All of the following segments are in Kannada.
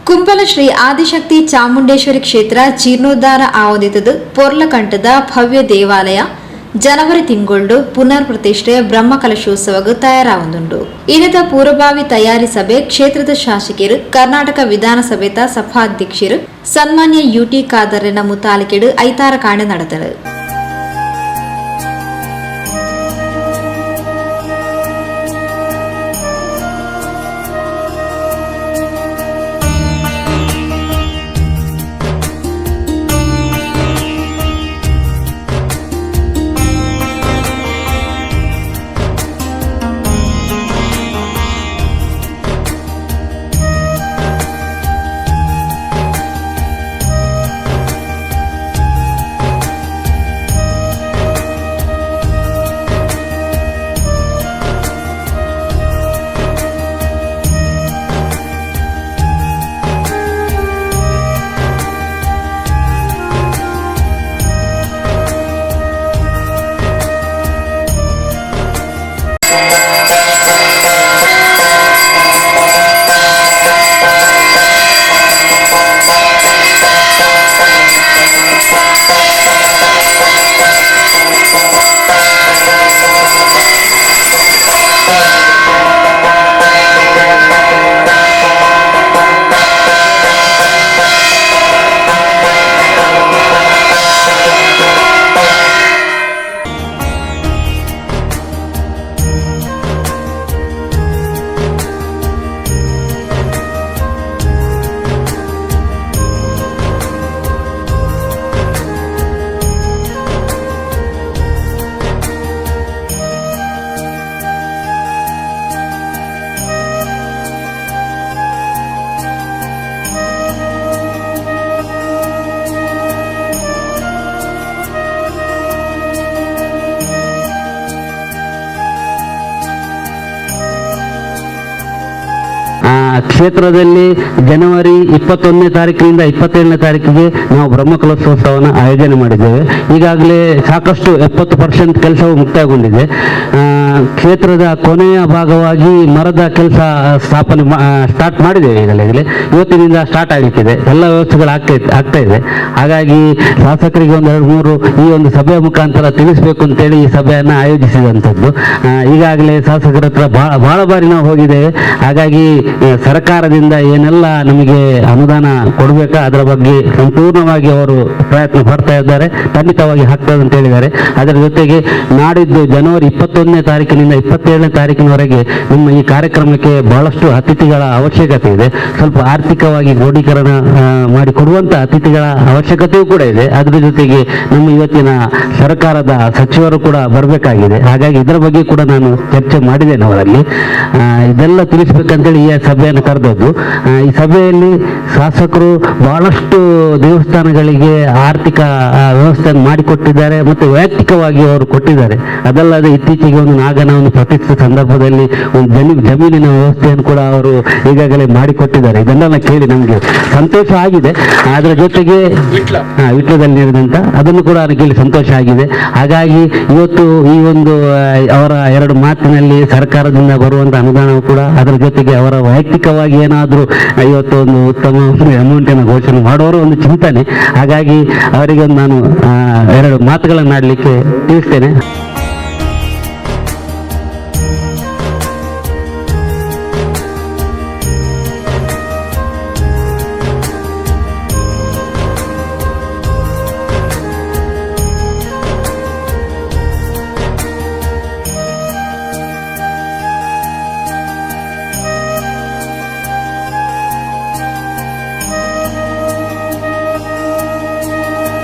ಕುಂಪಲ ಶ್ರೀ ಆದಿಶಕ್ತಿ ಚಾಮುಂಡೇಶ್ವರಿ ಕ್ಷೇತ್ರ ಜೀರ್ಣೋದ್ಧಾರ ಆವೊಂದಿತದು ಪೊರ್ಲಕಂಠದ ಭವ್ಯ ದೇವಾಲಯ ಜನವರಿ ತಿಂಗಳು ಪುನರ್ ಪ್ರತಿಷ್ಠೆ ಬ್ರಹ್ಮಕಲಶೋತ್ಸವಕ್ಕೆ ತಯಾರಾವುದುಂಡು. ಇನದ ಪೂರ್ವಭಾವಿ ತಯಾರಿ ಸಭೆ ಕ್ಷೇತ್ರದ ಶಾಸಕರು ಕರ್ನಾಟಕ ವಿಧಾನಸಭೆತ ಸಭಾಧ್ಯಕ್ಷರು ಸನ್ಮಾನ್ಯ ಯುಟಿ ಖಾದರ್ನ ಮುತಾಲಿಕೆಡು ಐತಾರ ಕಾಂಡೆ ನಡೆದಳು. ಕ್ಷೇತ್ರದಲ್ಲಿ ಜನವರಿ 21ನೇ ತಾರೀಕಿನಿಂದ 27ನೇ ತಾರೀಕಿಗೆ ನಾವು ಬ್ರಹ್ಮಕಲಶೋತ್ಸವವನ್ನು ಆಯೋಜನೆ ಮಾಡಿದ್ದೇವೆ. ಈಗಾಗಲೇ ಸಾಕಷ್ಟು 70% ಕೆಲಸವು ಮುಕ್ತಾಯಗೊಂಡಿದೆ. ಕ್ಷೇತ್ರದ ಕೊನೆಯ ಭಾಗವಾಗಿ ಮರದ ಕೆಲಸ ಸ್ಟಾರ್ಟ್ ಮಾಡಿದ್ದೇವೆ. ಈಗಲೇ ಇವತ್ತಿನಿಂದ ಸ್ಟಾರ್ಟ್ ಆಗಲಿಕ್ಕಿದೆ. ಎಲ್ಲ ವ್ಯವಸ್ಥೆಗಳು ಆಗ್ತಾ ಇದೆ. ಹಾಗಾಗಿ ಶಾಸಕರಿಗೆ ಒಂದು 2-3 ಈ ಒಂದು ಸಭೆಯ ಮುಖಾಂತರ ತಿಳಿಸಬೇಕು ಅಂತೇಳಿ ಈ ಸಭೆಯನ್ನು ಆಯೋಜಿಸಿದಂಥದ್ದು. ಈಗಾಗಲೇ ಶಾಸಕರ ಹತ್ರ ಬಹಳ ಬಾರಿ ನಾವು ಹೋಗಿದ್ದೇವೆ. ಹಾಗಾಗಿ ಸರ್ಕಾರದಿಂದ ಏನೆಲ್ಲ ನಮಗೆ ಅನುದಾನ ಕೊಡಬೇಕಾ ಅದರ ಬಗ್ಗೆ ಸಂಪೂರ್ಣವಾಗಿ ಅವರು ಪ್ರಯತ್ನ ಪಡ್ತಾ ಇದ್ದಾರೆ. ಖಂಡಿತವಾಗಿ ಆಗ್ತದೆ ಅಂತ ಹೇಳಿದ್ದಾರೆ. ಅದರ ಜೊತೆಗೆ ನಾಡಿದ್ದು ಜನವರಿ 21ನೇ ತಾರೀಕಿನಿಂದ 27ನೇ ತಾರೀಕಿನವರೆಗೆ ನಮ್ಮ ಈ ಕಾರ್ಯಕ್ರಮಕ್ಕೆ ಬಹಳಷ್ಟು ಅತಿಥಿಗಳ ಅವಶ್ಯಕತೆ ಇದೆ. ಸ್ವಲ್ಪ ಆರ್ಥಿಕವಾಗಿ ಕ್ರೋಢೀಕರಣ ಮಾಡಿಕೊಡುವಂಥ ಅತಿಥಿಗಳ ಅವಶ್ಯಕತೆಯೂ ಕೂಡ ಇದೆ. ಅದರ ಜೊತೆಗೆ ನಮ್ಮ ಇವತ್ತಿನ ಸರ್ಕಾರದ ಸಚಿವರು ಕೂಡ ಬರಬೇಕಾಗಿದೆ. ಹಾಗಾಗಿ ಇದರ ಬಗ್ಗೆ ಕೂಡ ನಾನು ಚರ್ಚೆ ಮಾಡಿದ್ದೇನೆ ಅವರಲ್ಲಿ. ಇದೆಲ್ಲ ತಿಳಿಸ್ಬೇಕಂತೇಳಿ ಈ ಸಭೆಯನ್ನು ಕರೆದದ್ದು. ಈ ಸಭೆಯಲ್ಲಿ ಶಾಸಕರು ಬಹಳಷ್ಟು ದೇವಸ್ಥಾನಗಳಿಗೆ ಆರ್ಥಿಕ ವ್ಯವಸ್ಥೆಯನ್ನು ಮಾಡಿಕೊಟ್ಟಿದ್ದಾರೆ ಮತ್ತು ವೈಯಕ್ತಿಕವಾಗಿ ಅವರು ಕೊಟ್ಟಿದ್ದಾರೆ. ಅದಲ್ಲದೆ ಇತ್ತೀಚೆಗೆ ಒಂದು ನಾಗನವನ್ನು ಪ್ರತಿಷ್ಠಿತ ಸಂದರ್ಭದಲ್ಲಿ ಒಂದು ಜಮೀನಿನ ವ್ಯವಸ್ಥೆಯನ್ನು ಕೂಡ ಅವರು ಈಗಾಗಲೇ ಮಾಡಿಕೊಟ್ಟಿದ್ದಾರೆ. ಇದನ್ನೆಲ್ಲ ಕೇಳಿ ನಮಗೆ ಸಂತೋಷ ಆಗಿದೆ. ಅದರ ಜೊತೆಗೆ ವಿಟ್ಲದಲ್ಲಿ ನಡೆದಂತ ಅದನ್ನು ಕೂಡ ಕೇಳಿ ಸಂತೋಷ ಆಗಿದೆ. ಹಾಗಾಗಿ ಇವತ್ತು ಈ ಒಂದು ಅವರ 2 ಮಾತಿನಲ್ಲಿ ಸರ್ಕಾರದಿಂದ ಬರುವಂತ ಅನುದಾನವು ಕೂಡ ಅದರ ಜೊತೆಗೆ ಅವರ ವೈಯಕ್ತಿಕವಾಗಿ ಏನಾದರೂ ಇವತ್ತು ಒಂದು ಉತ್ತಮ ಅಮೌಂಟನ್ನು ಘೋಷಣೆ ಮಾಡೋರು ಒಂದು ಚಿಂತನೆ. ಹಾಗಾಗಿ ಅವರಿಗೆ ನಾನು 2 ಮಾತುಗಳನ್ನು ಆಡಲಿಕ್ಕೆ ತಿಳಿಸ್ತೇನೆ.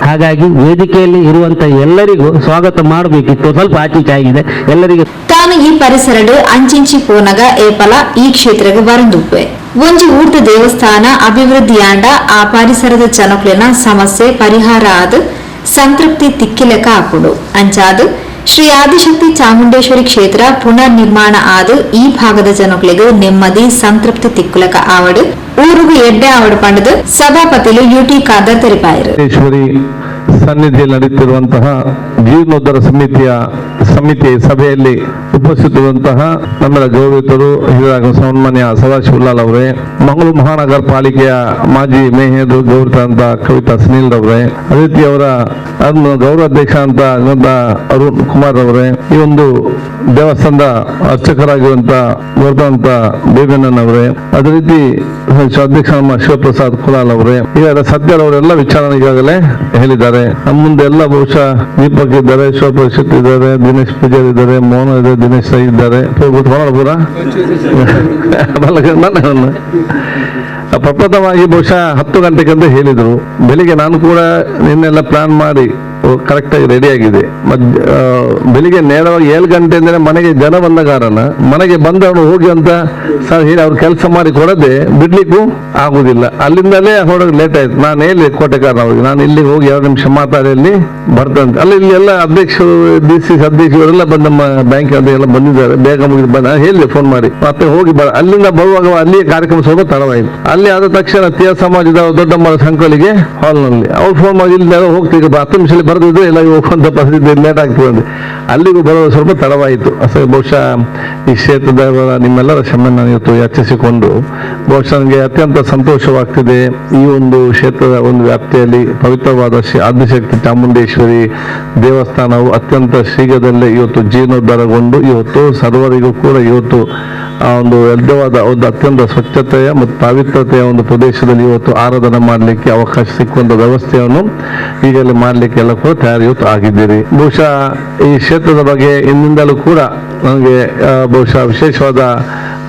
ಹಾಗಾಗಿ ವೇದಿಕೆಯಲ್ಲಿ ಇರುವಂತ ಎಲ್ಲರಿಗೂ ಸ್ವಾಗತ ಮಾಡಬೇಕಿತ್ತು. ಸ್ವಲ್ಪ ಆಚೀಚೆ ಆಗಿದೆ ಎಲ್ಲರಿಗೂ. ತಾನು ಈ ಪರಿಸರಡು ಅಂಚಿಂಚಿ ಪೋನಗ ಏಪಲ ಈ ಕ್ಷೇತ್ರಕ್ಕೆ ಬರಂದುಪ್ಪೆ ಒಂಜಿ ಊರ್ದ ದೇವಸ್ಥಾನ ಅಭಿವೃದ್ಧಿಯಾಂಡ ಆ ಪರಿಸರದ ಜನಕ್ಲಿನ ಸಮಸ್ಯೆ ಪರಿಹಾರ ಆದ ಸಂತೃಪ್ತಿ ತಿಕ್ಕಿಲೆಕ ಹಾಕುಡು ಅಂಚಾದು ಶ್ರೀ ಆದಿಶಕ್ತಿ ಚಾಮುಂಡೇಶ್ವರಿ ಕ್ಷೇತ್ರ ಪುನರ್ ನಿರ್ಮಾಣ ಆದ ಈ ಭಾಗದ ಜನಗಳಿಗೆ ನೆಮ್ಮದಿ ಸಂತೃಪ್ತಿ ತಿಕ್ಕುಲಕ ಆವಡು ಊರುಗು ಎಡ್ಡೆ ಆವಡು ಪಂಡದು ಸಭಾಪತಿಲು ಯುಟಿ ಖಾದರ್ ತೆರಿಪಾಯರು. ಸನ್ನಿಧಿಯಲ್ಲಿ ನಡೆಯುತ್ತಿರುವಂತಹ ಜೀರ್ಣೋದ್ಧಾರ ಸಮಿತಿ ಸಭೆಯಲ್ಲಿ ಉಪಸ್ಥಿತರಿರುವಂತಹ ನಮ್ಮೆಲ್ಲ ಗೌರವಿತರು ಹಿರಿಯರಾದ ಸನ್ಮಾನ್ಯ ಸದಾಶಿವಲಾಲ್ ಅವರೇ, ಮಂಗಳೂರು ಮಹಾನಗರ ಪಾಲಿಕೆಯ ಮಾಜಿ ಮೇಯರ್ ಗೌರವಿತ ಕವಿತಾ ಸುನೀಲ್ ಅವರೇ, ಅದೇ ರೀತಿ ಅವರ ಗೌರವಾಧ್ಯಕ್ಷ ಅಂತ ಅರುಣ್ ಕುಮಾರ್ ಅವರೇ, ಈ ಒಂದು ದೇವಸ್ಥಾನದ ಅರ್ಚಕರಾಗಿರುವಂತ ಗೌರವಂತ ಬೇಬಣ್ಣನ್ ಅವರೇ, ಅದೇ ರೀತಿ ಅಧ್ಯಕ್ಷ ನಮ್ಮ ಶಿವಪ್ರಸಾದ್ ಕುಲಾಲ್ ಅವರೇ, ಈಗ ಸದ್ಯರವರೆಲ್ಲ ವಿಚಾರ ಈಗಾಗಲೇ ಹೇಳಿದ್ದಾರೆ. ನಮ್ಮ ಮುಂದೆ ಎಲ್ಲ ಬಹುಶಃ ದೀಪಕ್ ಇದ್ದಾರೆ, ಶಿವಪ್ರಸಾದ್ ಇದ್ದಾರೆ, ದಿನೇಶ್ ಪೂಜಾರಿ ಇದ್ದಾರೆ, ಮೋಹನ್ ಇದೆ, ದಿನೇಶ್ ರೈ ಇದ್ದಾರೆ. ಪೂರ ಪ್ರಪ್ರಥಮವಾಗಿ ಬಹುಶಃ 10 ಗಂಟೆಗಂತ ಹೇಳಿದ್ರು. ಬೆಳಿಗ್ಗೆ ನಾನು ಕೂಡ ನಿನ್ನೆಲ್ಲ ಪ್ಲಾನ್ ಮಾಡಿ ಕರೆಕ್ಟ್ ಆಗಿ ರೆಡಿ ಆಗಿದೆ. ಬೆಳಿಗ್ಗೆ ನೇರವಾಗಿ 7 ಗಂಟೆ ಅಂದ್ರೆ ಮನೆಗೆ ಜನ ಬಂದ ಕಾರಣ ಮನೆಗೆ ಬಂದವನು ಹೋಗಿ ಅಂತ ಸರ್ ಹೇಳಿ ಅವ್ರು ಕೆಲಸ ಮಾಡಿ ಕೊಡದೆ ಬಿಡ್ಲಿಕ್ಕೂ ಆಗುದಿಲ್ಲ. ಅಲ್ಲಿಂದಲೇ ಹೊರಗೆ ಲೇಟ್ ಆಯ್ತು. ನಾನು ಹೇಳಿ ಕೋಟೆಕಾರನ ಅವ್ರಿಗೆ, ನಾನು ಇಲ್ಲಿಗೆ ಹೋಗಿ 2 ನಿಮಿಷ ಮಾತಾಡಿ ಅಲ್ಲಿ ಬರ್ತಂತೆ. ಅಲ್ಲಿ ಇಲ್ಲಿ ಎಲ್ಲ ಅಧ್ಯಕ್ಷರು, DCC ಅಧ್ಯಕ್ಷರೆಲ್ಲ ಬಂದು ನಮ್ಮ ಬ್ಯಾಂಕ್ ಎಲ್ಲ ಬಂದಿದ್ದಾರೆ. ಬೇಗ ಮುಗಿದು ಬಂದ ಹೇಳಿ ಫೋನ್ ಮಾಡಿ ಮತ್ತೆ ಹೋಗಿ ಅಲ್ಲಿಂದ ಬರುವಾಗ ಅಲ್ಲಿ ಕಾರ್ಯಕ್ರಮ ಸ್ವಲ್ಪ ತಡವಾಯಿತು. ಅಲ್ಲಿ ಆದ ತಕ್ಷಣ ತೀಯ ಸಮಾಜದ ದೊಡ್ಡಮ್ಮರ ಸಂಕಲಿಗೆ ಹಾಲ್ನಲ್ಲಿ ಅವ್ರು ಫೋನ್ ಮಾಡಿ ಇಲ್ಲಿ ಹೋಗ್ತೀವಿ 10 ನಿಮಿಷದಲ್ಲಿ ಬರೆದಿದ್ದು ಎಲ್ಲ ಹೋಗುವಂತ ಪರಿಸ್ಥಿತಿ ಲೇಟ್ ಆಗ್ತದೆ. ಅಲ್ಲಿಗೂ ಬರೋದು ಸ್ವಲ್ಪ ತಡವಾಯಿತು. ಬಹುಶಃ ಈ ಕ್ಷೇತ್ರದ ನಿಮ್ಮೆಲ್ಲರ ಕ್ಷಮೆ ನಾನು ಇವತ್ತು ಯಾಚಿಸಿಕೊಂಡು ಬಹುಶಃ ನನಗೆ ಅತ್ಯಂತ ಸಂತೋಷವಾಗ್ತಿದೆ. ಈ ಒಂದು ಕ್ಷೇತ್ರದ ಒಂದು ವ್ಯಾಪ್ತಿಯಲ್ಲಿ ಪವಿತ್ರವಾದ ಆದಿಶಕ್ತಿ ಚಾಮುಂಡೇಶ್ವರಿ ದೇವಸ್ಥಾನವು ಅತ್ಯಂತ ಶೀಘ್ರದಲ್ಲೇ ಇವತ್ತು ಜೀರ್ಣೋದ್ಧಾರಗೊಂಡು ಇವತ್ತು ಸರ್ವರಿಗೂ ಕೂಡ ಇವತ್ತು ಆ ಒಂದು ಎದ್ದವಾದ ಒಂದು ಅತ್ಯಂತ ಸ್ವಚ್ಛತೆಯ ಮತ್ತು ಪವಿತ್ರತೆಯ ಒಂದು ಪ್ರದೇಶದಲ್ಲಿ ಇವತ್ತು ಆರಾಧನೆ ಮಾಡಲಿಕ್ಕೆ ಅವಕಾಶ ಸಿಕ್ಕುವಂತ ವ್ಯವಸ್ಥೆಯನ್ನು ಈಗಲೇ ಮಾಡಲಿಕ್ಕೆ ಎಲ್ಲ ಕೂಡ ತಯಾರಿ ಇವತ್ತು ಆಗಿದ್ದೀರಿ. ಬಹುಶಃ ಈ ಕ್ಷೇತ್ರದ ಬಗ್ಗೆ ಇಂದಿಂದಲೂ ಕೂಡ ನನಗೆ ಬಹುಶಃ ವಿಶೇಷವಾದ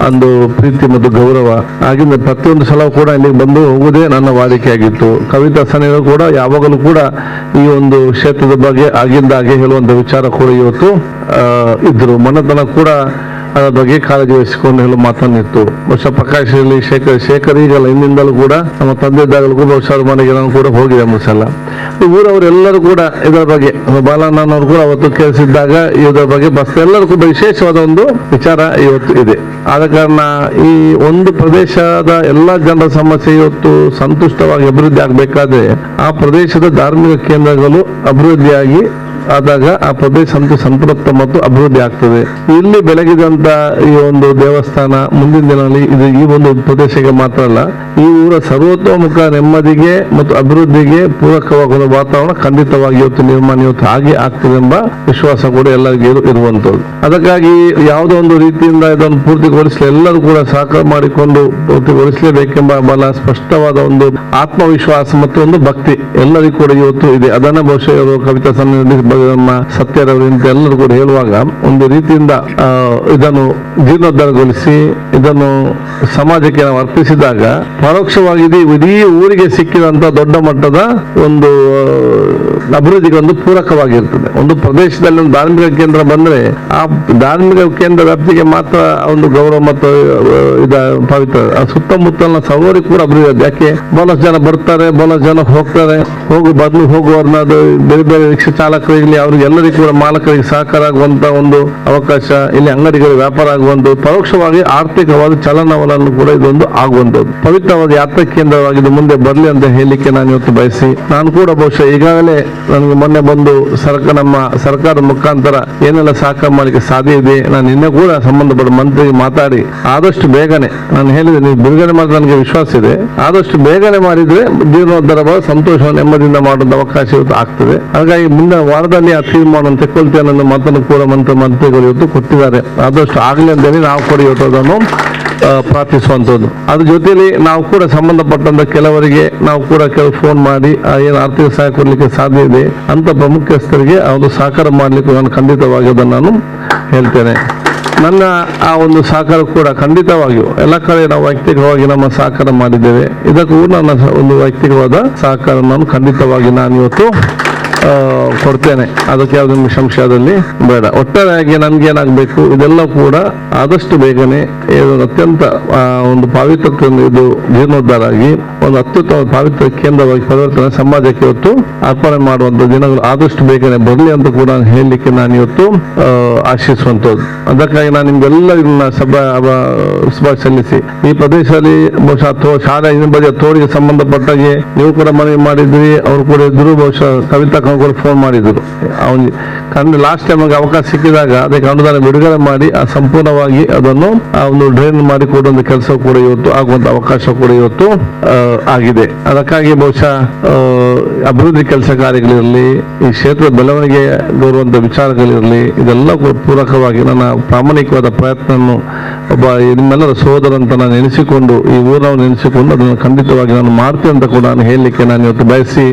ಒಂದು ಪ್ರೀತಿ ಮತ್ತು ಗೌರವ ಆಗಿಂದ ಪ್ರತಿಯೊಂದು ಸಲ ಕೂಡ ಇಲ್ಲಿಗೆ ಬಂದು ಹೋಗುವುದೇ ನನ್ನ ವಾಡಿಕೆಯಾಗಿತ್ತು. ಕವಿತಾ ಸನಿಗಳು ಕೂಡ ಯಾವಾಗಲೂ ಕೂಡ ಈ ಒಂದು ಕ್ಷೇತ್ರದ ಬಗ್ಗೆ ಆಗಿಂದಾಗೆ ಹೇಳುವಂತ ವಿಚಾರ ಕೂಡ ಇವತ್ತು ಇದ್ರು. ಮನತನ ಕೂಡ ಅದರ ಬಗ್ಗೆ ಕಾಳಜಿ ವಹಿಸಿಕೊಂಡು ಹೇಳೋ ಮಾತನ್ನಿತ್ತು. ಬಹುಶಃ ಪ್ರಕಾಶ್ ಇಲ್ಲಿ ಶೇಖರ್ ಈಗಲ್ಲ ಹಿಂದಿಂದಲೂ ಕೂಡ ನಮ್ಮ ತಂದೆ ಇದ್ದಾಗಲೂ ಕೂಡ ಬಹುಶಃ ಮನೆಗೆ ನಾನು ಕೂಡ ಹೋಗಿದೆ ಸಲ. ಊರವರೆಲ್ಲರೂ ಕೂಡ ಇದರ ಬಗ್ಗೆ ಬಾಲಣ್ಣನವರು ಕೂಡ ಅವತ್ತು ಕೇಳಿಸಿದ್ದಾಗ ಇದರ ಬಗ್ಗೆ ಬಸ್ ಎಲ್ಲರೂ ಕೂಡ ವಿಶೇಷವಾದ ಒಂದು ವಿಚಾರ ಇವತ್ತು ಇದೆ. ಆದ ಕಾರಣ ಈ ಒಂದು ಪ್ರದೇಶದ ಎಲ್ಲಾ ಜನರ ಸಮಸ್ಯೆ ಇವತ್ತು ಸಂತುಷ್ಟವಾಗಿ ಅಭಿವೃದ್ಧಿ ಆಗಬೇಕಾದ್ರೆ ಆ ಪ್ರದೇಶದ ಧಾರ್ಮಿಕ ಕೇಂದ್ರಗಳು ಅಭಿವೃದ್ಧಿಯಾಗಿ ಆದಾಗ ಆ ಪ್ರದೇಶ ಸಂತೃಪ್ತ ಮತ್ತು ಅಭಿವೃದ್ಧಿ ಆಗ್ತದೆ. ಇಲ್ಲಿ ಬೆಳಗಿದಂತ ಈ ಒಂದು ದೇವಸ್ಥಾನ ಮುಂದಿನ ದಿನದಲ್ಲಿ ಇದು ಈ ಒಂದು ಪ್ರದೇಶಕ್ಕೆ ಮಾತ್ರ ಅಲ್ಲ, ಈ ಊರ ಸರ್ವತೋಮುಖ ನೆಮ್ಮದಿಗೆ ಮತ್ತು ಅಭಿವೃದ್ಧಿಗೆ ಪೂರಕವಾಗುವ ವಾತಾವರಣ ಖಂಡಿತವಾಗಿ ಇವತ್ತು ನಿರ್ಮಾಣ ಇವತ್ತು ಹಾಗೆ ಆಗ್ತದೆ ಎಂಬ ವಿಶ್ವಾಸ ಕೂಡ ಎಲ್ಲರಿಗೂ ಇರುವಂತದ್ದು. ಅದಕ್ಕಾಗಿ ಯಾವುದೋ ಒಂದು ರೀತಿಯಿಂದ ಇದನ್ನು ಪೂರ್ತಿಗೊಳಿಸಲಿ ಎಲ್ಲರೂ ಕೂಡ ಸಹಕಾರ ಮಾಡಿಕೊಂಡು ಪೂರ್ತಿಗೊಳಿಸಲೇಬೇಕೆಂಬ ಬಹಳ ಸ್ಪಷ್ಟವಾದ ಒಂದು ಆತ್ಮವಿಶ್ವಾಸ ಮತ್ತು ಒಂದು ಭಕ್ತಿ ಎಲ್ಲರಿಗೂ ಕೂಡ ಇವತ್ತು ಇದೆ. ಅದನ್ನ ಬಹುಶಃ ಇವರು ಕವಿತಾ ಸನ್ನಿಧಿ ನಮ್ಮ ಸತ್ಯರವರಿಂದ ಎಲ್ಲರೂ ಕೂಡ ಹೇಳುವಾಗ ಒಂದು ರೀತಿಯಿಂದ ಇದನ್ನು ಜೀರ್ಣೋದ್ಧಾರಗೊಳಿಸಿ ಇದನ್ನು ಸಮಾಜಕ್ಕೆ ನಾವು ಅರ್ಪಿಸಿದಾಗ ಪರೋಕ್ಷವಾಗಿ ಇಡೀ ಊರಿಗೆ ಸಿಕ್ಕಿದಂತ ದೊಡ್ಡ ಮಟ್ಟದ ಒಂದು ಅಭಿವೃದ್ಧಿಗೆ ಒಂದು ಪೂರಕವಾಗಿರ್ತದೆ. ಒಂದು ಪ್ರದೇಶದಲ್ಲಿ ಒಂದು ಧಾರ್ಮಿಕ ಕೇಂದ್ರ ಬಂದ್ರೆ ಆ ಧಾರ್ಮಿಕ ಕೇಂದ್ರ ವ್ಯಾಪ್ತಿಗೆ ಮಾತ್ರ ಒಂದು ಗೌರವ ಮತ್ತು ಪವಿತ್ರ ಸುತ್ತಮುತ್ತಲಿನ ಸರ್ವರಿಗೂ ಕೂಡ ಅಭಿವೃದ್ಧಿ. ಯಾಕೆ ಬಹಳಷ್ಟು ಜನ ಬರ್ತಾರೆ, ಬಹಳಷ್ಟು ಜನ ಹೋಗ್ತಾರೆ, ಹೋಗುವವ್ರನ್ನ ಬೇರೆ ಬೇರೆ ರಿಕ್ಷಾ ಚಾಲಕರಿಗೆ ಅವ್ರಿಗೆ ಎಲ್ಲರಿಗೂ ಕೂಡ ಮಾಲಕರಿಗೆ ಸಹಕಾರ ಆಗುವಂತ ಒಂದು ಅವಕಾಶ, ಇಲ್ಲಿ ಅಂಗಡಿಗಳಿಗೆ ವ್ಯಾಪಾರ ಆಗುವಂತ ಪರೋಕ್ಷವಾಗಿ ಆರ್ಥಿಕವಾದ ಚಲನವಲನ ಕೂಡ ಇದೊಂದು ಆಗುವಂತದ್ದು ಪವಿತ್ರವಾದ ಯಾತ್ರಾ ಕೇಂದ್ರವಾಗಿದ್ದು ಮುಂದೆ ಬರಲಿ ಅಂತ ಹೇಳಲಿಕ್ಕೆ ನಾನು ಇವತ್ತು ಬಯಸಿ, ನಾನು ಕೂಡ ಬಹುಶಃ ಈಗಾಗಲೇ ನನಗೆ ಮೊನ್ನೆ ಬಂದು ನಮ್ಮ ಸರ್ಕಾರದ ಮುಖಾಂತರ ಏನೆಲ್ಲ ಸಹಕಾರ ಮಾಡಲಿಕ್ಕೆ ಸಾಧ್ಯ ಇದೆ. ನಾನು ನಿನ್ನೆ ಕೂಡ ಸಂಬಂಧಪಟ್ಟ ಮಂತ್ರಿಗೆ ಮಾತಾಡಿ ಆದಷ್ಟು ಬೇಗನೆ ನಾನು ಹೇಳಿದೆ, ನೀವು ಬಿಡುಗಡೆ ಮಾಡಿದ್ರೆ ನನಗೆ ವಿಶ್ವಾಸ ಇದೆ, ಆದಷ್ಟು ಬೇಗನೆ ಮಾಡಿದ್ರೆ ಜೀರ್ಣೋದ್ಧಾರ ಸಂತೋಷ ನೆಮ್ಮದಿಯಿಂದ ಮಾಡುವಂತ ಅವಕಾಶ ಇವತ್ತು ಆಗ್ತದೆ. ಹಾಗಾಗಿ ಮುಂದೆ ವಾರದಲ್ಲಿ ಆ ತೀರ್ಮಾನ ತೆಕ್ಕೊಳ್ತೇನೆ ಅನ್ನೋ ಮಾತನ್ನು ಕೂಡ ಮಂತ್ರಿಗಳು ಇವತ್ತು ಕೊಟ್ಟಿದ್ದಾರೆ. ಆದಷ್ಟು ಆಗಲಿ ಅಂತೇಳಿ ನಾವು ಕೂಡ ಇವತ್ತು ಅದನ್ನು ಪ್ರಾರ್ಥಿಸುವಂತದ್ದು. ಅದ್ರ ಜೊತೆಯಲ್ಲಿ ನಾವು ಕೂಡ ಸಂಬಂಧಪಟ್ಟಂತ ಕೆಲವರಿಗೆ ನಾವು ಕೂಡ ಕೆಲವು ಫೋನ್ ಮಾಡಿ ಏನು ಆರ್ಥಿಕ ಸಹಾಯ ಕೊಡ್ಲಿಕ್ಕೆ ಸಾಧ್ಯ ಇದೆ ಅಂತ ಪ್ರಮುಖಸ್ಥರಿಗೆ ಒಂದು ಸಹಕಾರ ಮಾಡ್ಲಿಕ್ಕೆ ನಾನು ಖಂಡಿತವಾಗಿ ಅದನ್ನು ನಾನು ಹೇಳ್ತೇನೆ. ನನ್ನ ಆ ಒಂದು ಸಹಕಾರ ಕೂಡ ಖಂಡಿತವಾಗಿಯೂ ಎಲ್ಲ ಕಡೆ ನಾವು ವೈಯಕ್ತಿಕವಾಗಿ ನಮ್ಮ ಸಹಕಾರ ಮಾಡಿದ್ದೇವೆ. ಇದಕ್ಕೂ ನನ್ನ ಒಂದು ವೈಯಕ್ತಿಕವಾದ ಸಹಕಾರ ನಾನು ಖಂಡಿತವಾಗಿ ನಾನು ಇವತ್ತು ಕೊಡ್ತೇನೆ, ಅದಕ್ಕೆ ಯಾವುದೇ ಸಂಶಯದಲ್ಲಿ ಬೇಡ. ಒಟ್ಟಾರೆಯಾಗಿ ನಮ್ಗೆ ಏನಾಗಬೇಕು, ಇದೆಲ್ಲ ಕೂಡ ಆದಷ್ಟು ಬೇಗನೆ ಅತ್ಯಂತ ಒಂದು ಪಾವಿತ್ರತೆಯನ್ನು ಇದು ಜೀರ್ಣೋದ್ಧಾರ ಆಗಿ ಒಂದು ಅತ್ಯುತ್ತಮ ಪಾವಿತ್ರ ಕೇಂದ್ರವಾಗಿ ಪರಿವರ್ತನೆ ಸಮಾಜಕ್ಕೆ ಇವತ್ತು ಅರ್ಪಣೆ ಮಾಡುವಂತ ದಿನಗಳು ಆದಷ್ಟು ಬೇಗನೆ ಬರಲಿ ಅಂತ ಕೂಡ ಹೇಳಲಿಕ್ಕೆ ನಾನು ಇವತ್ತು ಆಶಿಸುವಂತದ್ದು. ಅದಕ್ಕಾಗಿ ನಾನು ನಿಮ್ಗೆಲ್ಲರಿಗೂ ಶುಭ ಸಲ್ಲಿಸಿ ಈ ಪ್ರದೇಶದಲ್ಲಿ ಬಹುಶಃ ಶಾಲೆ ಬದಿಯ ತೋಡಿಗೆ ಸಂಬಂಧಪಟ್ಟಾಗೆ ನೀವು ಕೂಡ ಮನವಿ ಮಾಡಿದ್ರಿ, ಅವರು ಕೂಡ ಇದ್ರು, ಬಹುಶಃ ಕವಿತಾ ಕೂಡ ಫೋನ್ ಮಾಡಿದ್ರು. ಅವನಿಗೆ ಕಂಡು ಲಾಸ್ಟ್ ಟೈಮ್ ಅವಕಾಶ ಸಿಕ್ಕಿದಾಗ ಅದಕ್ಕೆ ಅನುದಾನ ಬಿಡುಗಡೆ ಮಾಡಿ ಸಂಪೂರ್ಣವಾಗಿ ಅದನ್ನು ಒಂದು ಡ್ರೈನ್ ಮಾಡಿ ಕೊಡುವಂತ ಕೆಲಸ ಕೂಡ ಇವತ್ತು ಆಗುವಂತ ಅವಕಾಶ ಕೂಡ ಇವತ್ತು ಆಗಿದೆ. ಅದಕ್ಕಾಗಿ ಬಹುಶಃ ಅಭಿವೃದ್ಧಿ ಕೆಲಸ ಕಾರ್ಯಗಳಿರಲಿ, ಈ ಕ್ಷೇತ್ರದ ಬೆಳವಣಿಗೆ ಬರುವಂತ ವಿಚಾರಗಳಿರಲಿ, ಇದೆಲ್ಲ ಪೂರಕವಾಗಿ ನನ್ನ ಪ್ರಾಮಾಣಿಕವಾದ ಪ್ರಯತ್ನವನ್ನು ಒಬ್ಬ ನಿಮ್ಮೆಲ್ಲರ ಸೋದರ ಅಂತ ನಾನು ಎನಿಸಿಕೊಂಡು, ಈ ಊರನ್ನು ನೆನೆಸಿಕೊಂಡು ಅದನ್ನು ಖಂಡಿತವಾಗಿ ನಾನು ಮಾಡ್ತೇನೆ ಅಂತ ಕೂಡ ನಾನು ಹೇಳಲಿಕ್ಕೆ ನಾನು ಇವತ್ತು ಬಯಸಿ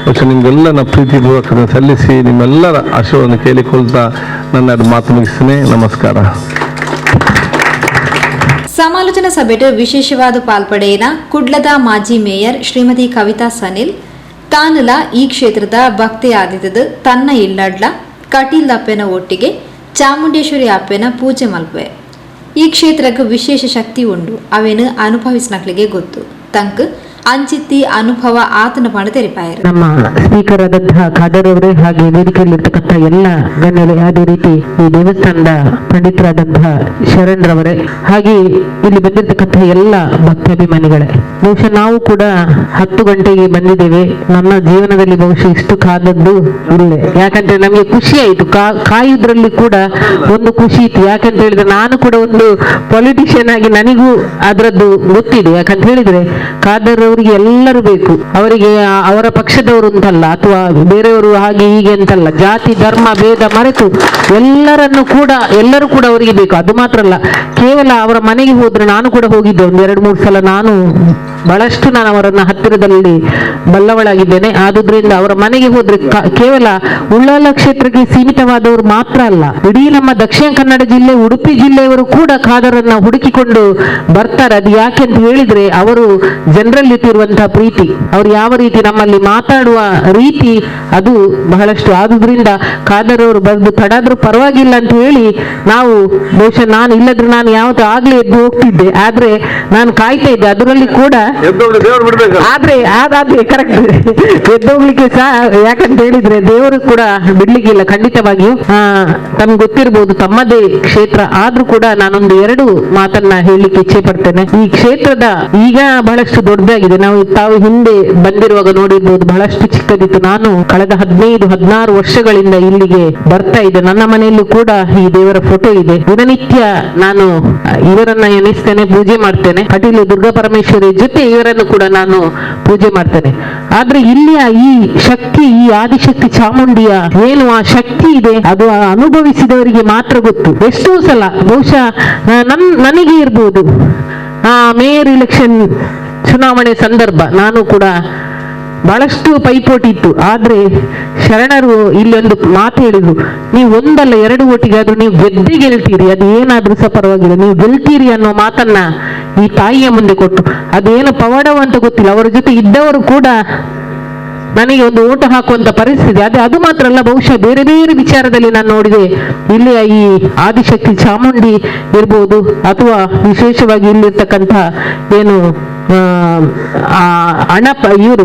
ಬಹುಶಃ ನಿಮ್ಗೆಲ್ಲ ನಾನು ಪ್ರೀತಿಪೂರ್ವಕ ಸಲ್ಲಿಸಿ ನಿಮ್ಮೆಲ್ಲರ ಆಶೀರ್ವಾದವನ್ನು ಕೇಳಿಕೊಳ್ತಾ ನನ್ನ ಮಾತು ಮುಗಿಸ್ತೇನೆ. ನಮಸ್ಕಾರ. ಸಮಾಲೋಚನಾ ಸಭೆಡು ವಿಶೇಷವಾದ ಪಾಲ್ಪಡೆಯಿನ ಕುಡ್ಲದ ಮಾಜಿ ಮೇಯರ್ ಶ್ರೀಮತಿ ಕವಿತಾ ಸನಿಲ್ ತಾನಲ ಈ ಕ್ಷೇತ್ರದ ಭಕ್ತಿ ಆದಿತದ ತನ್ನ ಇಲ್ಲಡ್ಲ ಕಟೀಲ್ ಅಪ್ಪನ ಒಟ್ಟಿಗೆ ಚಾಮುಂಡೇಶ್ವರಿ ಅಪ್ಪನ ಪೂಜೆ ಮಲ್ಪೆ. ಈ ಕ್ಷೇತ್ರಕ್ಕೆ ವಿಶೇಷ ಶಕ್ತಿ ಉಂಡು, ಅವೇನು ಅನುಭವಿಸಿನಕ್ಲಿಗೆ ಗೊತ್ತು. ತಂಕ್ ಅಂಚಿತ್ತಿ ಅನುಭವ ಆತನ ಪಣ ತೆರಿಪಾಯರು. ನಮ್ಮ ಸ್ಪೀಕರ್ ಆದಂತಹ ಖಾದರ್ ಅವರೇ, ಹಾಗೆ ವೇದಿಕೆಯಲ್ಲಿರ್ತಕ್ಕಂಥ ಎಲ್ಲ ಗಣ್ಯರೇ, ಅದೇ ರೀತಿ ಈ ದೇವಸ್ಥಾನದ ಪಂಡಿತರಾದಂತಹ ಶರಣ್ರವರೇ, ಹಾಗೆ ಇಲ್ಲಿ ಬಂದಿರತಕ್ಕಂತಹ ಎಲ್ಲ ಭಕ್ತಾಭಿಮಾನಿಗಳೇ, ಬಹುಶಃ ನಾವು ಕೂಡ 10 ಗಂಟೆಗೆ ಬಂದಿದ್ದೇವೆ. ನನ್ನ ಜೀವನದಲ್ಲಿ ಬಹುಶಃ ಇಷ್ಟು ಕಾದದ್ದು ಇಲ್ಲೇ. ಯಾಕಂದ್ರೆ ನಮಗೆ ಖುಷಿ ಆಯ್ತು, ಕಾಯುದ್ರಲ್ಲಿ ಕೂಡ ಒಂದು ಖುಷಿ ಇತ್ತು. ಯಾಕಂತ ಹೇಳಿದ್ರೆ ನಾನು ಕೂಡ ಒಂದು ಪೊಲಿಟಿಷಿಯನ್ ಆಗಿ ನನಗೂ ಅದರದ್ದು ಗೊತ್ತಿದೆ. ಯಾಕಂತ ಹೇಳಿದ್ರೆ ಖಾದರ್ ಅವರಿಗೆ ಎಲ್ಲರೂ ಬೇಕು, ಅವರಿಗೆ ಅವರ ಪಕ್ಷದವರು ಅಂತಲ್ಲ ಅಥವಾ ಬೇರೆಯವರು ಹಾಗೆ ಹೀಗೆ ಅಂತಲ್ಲ, ಜಾತಿ ಧರ್ಮ ಭೇದ ಮರೆತು ಎಲ್ಲರೂ ಕೂಡ ಅವರಿಗೆ ಬೇಕು. ಅದು ಮಾತ್ರ ಅಲ್ಲ, ಕೇವಲ ಅವರ ಮನೆಗೆ ಹೋದ್ರೆ, ನಾನು ಕೂಡ ಹೋಗಿದ್ದೆ 1-2-3 ಸಲ, ನಾನು ಬಹಳಷ್ಟು ನಾನು ಅವರನ್ನ ಹತ್ತಿರದಲ್ಲಿ ಬಲ್ಲವಳಾಗಿದ್ದೇನೆ. ಆದುದರಿಂದ ಅವರ ಮನೆಗೆ ಹೋದ್ರೆ ಕೇವಲ ಉಳ್ಳಾಲ ಕ್ಷೇತ್ರಕ್ಕೆ ಸೀಮಿತವಾದವರು ಮಾತ್ರ ಅಲ್ಲ, ಇಡೀ ನಮ್ಮ ದಕ್ಷಿಣ ಕನ್ನಡ ಜಿಲ್ಲೆ, ಉಡುಪಿ ಜಿಲ್ಲೆಯವರು ಕೂಡ ಖಾದರನ್ನ ಹುಡುಕಿಕೊಂಡು ಬರ್ತಾರೆ. ಅದು ಯಾಕೆ ಅಂತ ಹೇಳಿದ್ರೆ ಅವರು ಜನರಲ್ಲಿ ಇಟ್ಟಿರುವಂತಹ ಪ್ರೀತಿ, ಅವ್ರು ಯಾವ ರೀತಿ ನಮ್ಮಲ್ಲಿ ಮಾತಾಡುವ ರೀತಿ ಅದು ಬಹಳಷ್ಟು. ಆದುದರಿಂದ ಖಾದರ್ ಅವರು ಬಂದು ತಡಾದ್ರೂ ಪರವಾಗಿಲ್ಲ ಅಂತ ಹೇಳಿ ನಾವು, ಬಹುಶಃ ನಾನು ಇಲ್ಲದ್ರೆ ನಾನು ಯಾವತ್ತೂ ಆಗ್ಲೇ ಎದ್ದು ಹೋಗ್ತಿದ್ದೆ, ಆದ್ರೆ ನಾನು ಕಾಯ್ತಾ ಇದ್ದೆ. ಅದರಲ್ಲಿ ಕೂಡ ಆದ್ರೆ ಕರೆಕ್ಟ್ ಎದ್ದೋಗ್ಲಿಕ್ಕೆ ಸಹ, ಯಾಕಂತ ಹೇಳಿದ್ರೆ ದೇವರು ಕೂಡ ಬಿಡ್ಲಿಕ್ಕಿಲ್ಲ ಖಂಡಿತವಾಗಿಯೂ. ತಮ್ಗೆ ಗೊತ್ತಿರ್ಬೋದು ತಮ್ಮದೇ ಕ್ಷೇತ್ರ ಆದ್ರೂ ಕೂಡ ನಾನೊಂದು 2 ಮಾತನ್ನ ಹೇಳಲಿಕ್ಕೆ ಇಚ್ಛೆ ಪಡ್ತೇನೆ. ಈ ಕ್ಷೇತ್ರದ ಈಗ ಬಹಳಷ್ಟು ದೊಡ್ಡದಾಗಿದೆ. ತಾವು ಹಿಂದೆ ಬಂದಿರುವಾಗ ನೋಡಿರ್ಬೋದು, ಬಹಳಷ್ಟು ಚಿಕ್ಕದಿತ್ತು. ನಾನು ಕಳೆದ 15-16 ವರ್ಷಗಳಿಂದ ಇಲ್ಲಿಗೆ ಬರ್ತಾ ಇದ್ದೆ. ನನ್ನ ಮನೆಯಲ್ಲೂ ಕೂಡ ಈ ದೇವರ ಫೋಟೋ ಇದೆ. ದಿನನಿತ್ಯ ನಾನು ಇವರನ್ನ ಎನಿಸ್ತೇನೆ, ಪೂಜೆ ಮಾಡ್ತೇನೆ. ಕಟೀಲು ದುರ್ಗಾ ಪರಮೇಶ್ವರಿ ಜೊತೆ ಇವರನ್ನು ಕೂಡ ನಾನು ಪೂಜೆ ಮಾಡ್ತೇನೆ. ಆದ್ರೆ ಇಲ್ಲಿಯ ಈ ಶಕ್ತಿ, ಈ ಆದಿಶಕ್ತಿ ಚಾಮುಂಡಿಯ ಏನು ಆ ಶಕ್ತಿ ಇದೆ, ಅದು ಅನುಭವಿಸಿದವರಿಗೆ ಮಾತ್ರ ಗೊತ್ತು. ಎಷ್ಟೋ ಸಲ ಬಹುಶಃ ನನಗೆ ಇರ್ಬೋದು, ಮೇಯರ್ ಇಲೆಕ್ಷನ್ ಚುನಾವಣೆ ಸಂದರ್ಭ ನಾನು ಕೂಡ ಬಹಳಷ್ಟು ಪೈಪೋಟಿ ಇತ್ತು. ಆದ್ರೆ ಶರಣರು ಇಲ್ಲೊಂದು ಮಾತು ಹೇಳಿದ್ರು, ನೀವು 1-2 ಓಟಿಗಾದ್ರೂ ನೀವು ಗೆಲ್ತೀರಿ, ಅದು ಏನಾದ್ರೂ ಸಹ ಪರವಾಗಿಲ್ಲ, ನೀವು ಗೆಲ್ತೀರಿ ಅನ್ನೋ ಮಾತನ್ನ ಈ ತಾಯಿಯ ಮುಂದೆ ಕೊಟ್ಟು, ಅದೇನು ಪವಾಡವ ಅಂತ ಗೊತ್ತಿಲ್ಲ, ಅವರ ಜೊತೆ ಇದ್ದವರು ಕೂಡ ನನಗೆ ಒಂದು ಓಟು ಹಾಕುವಂತ ಪರಿಸ್ಥಿತಿ. ಅದು ಮಾತ್ರ ಅಲ್ಲ, ಬಹುಶಃ ಬೇರೆ ಬೇರೆ ವಿಚಾರದಲ್ಲಿ ನಾನು ನೋಡಿದೆ. ಇಲ್ಲಿಯ ಈ ಆದಿಶಕ್ತಿ ಚಾಮುಂಡಿ ಇರ್ಬೋದು, ಅಥವಾ ವಿಶೇಷವಾಗಿ ಇಲ್ಲಿರ್ತಕ್ಕಂಥ ಏನು ಇವರು